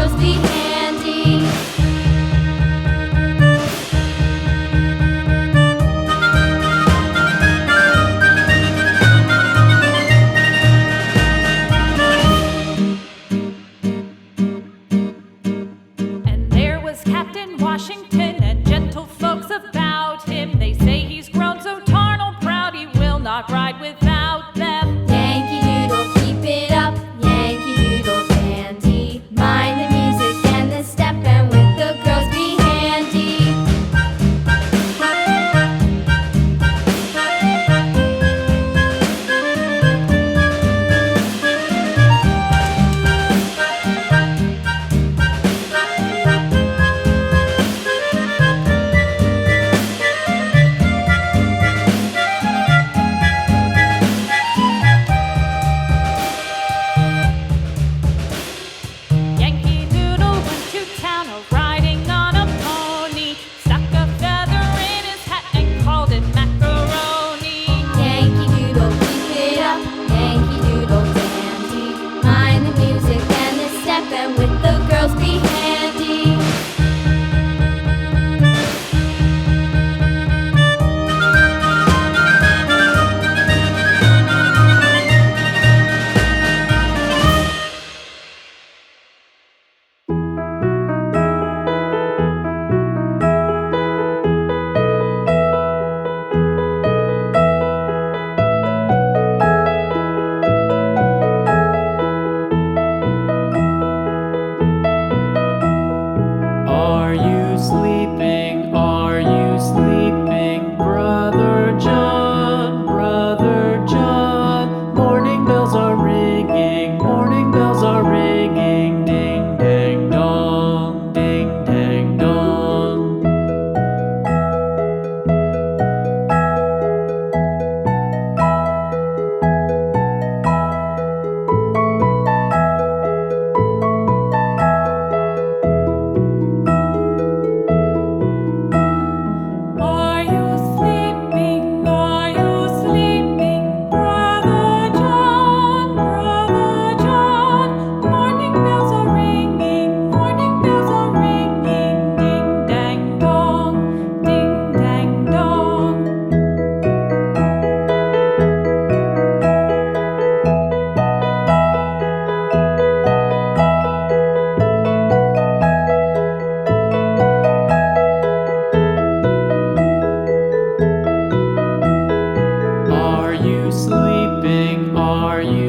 girls be handy. And there was Captain Washington and gentle folks about him. They say he's grown so tarnal proud he will not ride without them. Yankee Doodle, keep it up, Yankee Doodle dandy. Mind the music and the step, and with the girls be handy. Yankee Doodle went to town riding on a pony, stuck a feather in his hat and called it macaroni. Yankee Doodle, keep it up, Yankee Doodle dandy. Mind the music and the step, and with the girls be handy. Are you sleeping? Are you sleeping, Brother John? Brother John. Morning bells are ringing, morning bells are ringing. Ding dang dong, ding dang dong. Are you sleeping? Are you sleeping, Brother John? Brother John. Morning bells are ringing, morning bells are ringing. Ding dang dong, ding dang dong. Are you sleeping? Are you